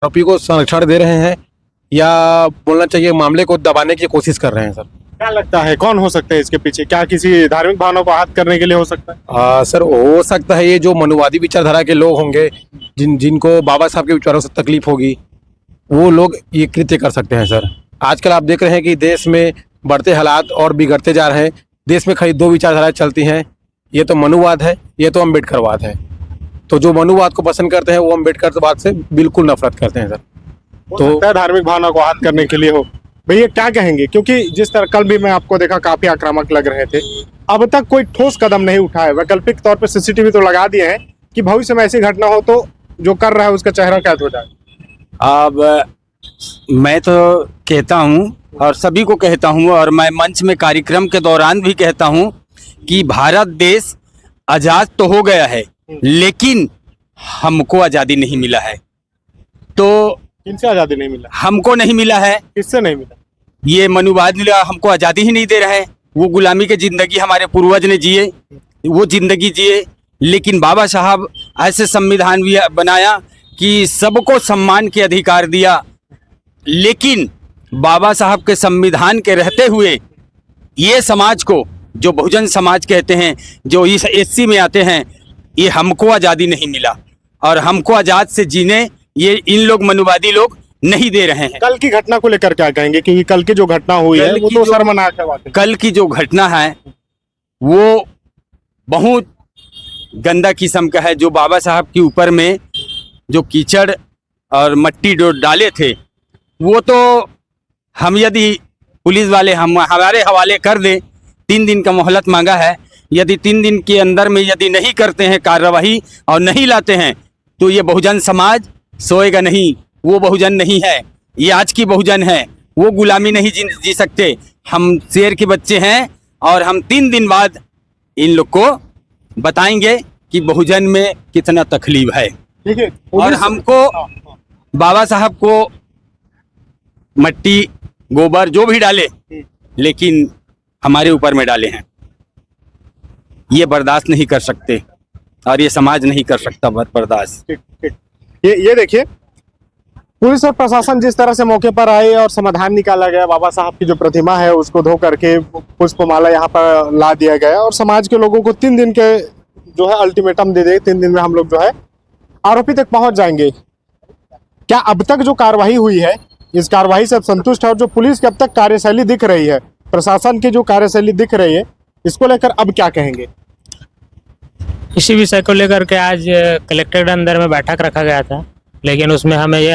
आरोपी को संरक्षण दे रहे हैं या बोलना चाहिए मामले को दबाने की कोशिश कर रहे हैं सर। क्या लगता है कौन हो सकता है इसके पीछे? क्या किसी धार्मिक भावनाओं को आहत करने के लिए हो सकता है? सर हो सकता है ये जो मनुवादी विचारधारा के लोग होंगे जिनको बाबा साहब के विचारों से तकलीफ होगी, वो लोग ये कृत्य कर सकते हैं सर। आजकल आप देख रहे हैं कि देश में बढ़ते हालात और बिगड़ते जा रहे हैं। देश में खाली दो विचारधाराएं चलती हैं, ये तो मनुवाद है, ये तो अम्बेडकरवाद है। तो जो मनुवाद को पसंद करते हैं वो अम्बेडकरवाद से बिल्कुल नफरत करते हैं सर। तो धार्मिक भावना को आहत करने के लिए हो। भैया क्या कहेंगे, क्योंकि जिस तरह कल भी मैं आपको देखा काफी आक्रामक लग रहे थे, अब तक कोई ठोस कदम नहीं उठाया। वैकल्पिक तौर पे सीसीटीवी तो लगा दिए हैं कि भविष्य में ऐसी घटना हो तो जो कर रहा है उसका चेहरा कैद हो जाए। अब मैं तो कहता हूं और सभी को कहता हूं और मैं मंच में कार्यक्रम के दौरान भी कहता हूं कि भारत देश आजाद तो हो गया है, लेकिन हमको आज़ादी नहीं मिला है। तो किनसे आजादी नहीं मिला? हमको नहीं मिला है। किससे नहीं मिला? ये मनुवाद हमको आज़ादी ही नहीं दे रहा है। वो गुलामी की जिंदगी हमारे पूर्वज ने जिए, वो जिंदगी जिए, लेकिन बाबा साहब ऐसे संविधान भी बनाया कि सबको सम्मान के अधिकार दिया। लेकिन बाबा साहब के संविधान के रहते हुए ये समाज को, जो बहुजन समाज कहते हैं, जो इस एससी में आते हैं, ये हमको आज़ादी नहीं मिला और हमको आज़ाद से जीने ये इन लोग मनुवादी लोग नहीं दे रहे हैं। कल की घटना को लेकर क्या कहेंगे, क्योंकि कल की जो घटना हुई है वो तो शर्मनाक है वाकई। कल की जो घटना है वो बहुत गंदा किस्म का है। जो बाबा साहब के ऊपर में जो कीचड़ और मिट्टी जो डाले थे, वो तो हम यदि पुलिस वाले हमारे हवाले कर दें, 3 दिन का मोहलत मांगा है। यदि 3 दिन के अंदर में यदि नहीं करते हैं कार्रवाई और नहीं लाते हैं तो ये बहुजन समाज सोएगा नहीं। वो बहुजन नहीं है, ये आज की बहुजन है। वो गुलामी नहीं जी सकते। हम शेर के बच्चे हैं और हम 3 दिन बाद इन लोग को बताएंगे कि बहुजन में कितना तकलीफ है। ठीक है, और हमको बाबा साहब को मिट्टी गोबर जो भी डाले, लेकिन हमारे ऊपर में डाले हैं, ये बर्दाश्त नहीं कर सकते और ये समाज नहीं कर सकता बर्दाश्त। ठीक ठीक। ये देखिए, पुलिस और प्रशासन जिस तरह से मौके पर आए और समाधान निकाला गया। बाबा साहब की जो प्रतिमा है उसको धो करके पुष्पमाला यहाँ पर ला दिया गया और समाज के लोगों को 3 दिन के जो है अल्टीमेटम दे दे। 3 दिन में हम लोग जो है आरोपी तक पहुंच जाएंगे। क्या अब तक जो कार्रवाई हुई है, इस कार्रवाई से आप संतुष्ट है? और जो पुलिस की अब तक कार्यशैली दिख रही है, प्रशासन की जो कार्यशैली दिख रही है, इसको लेकर अब क्या कहेंगे? इसी विषय को लेकर के आज कलेक्ट्रेट अंदर में बैठक रखा गया था, लेकिन उसमें हमें ये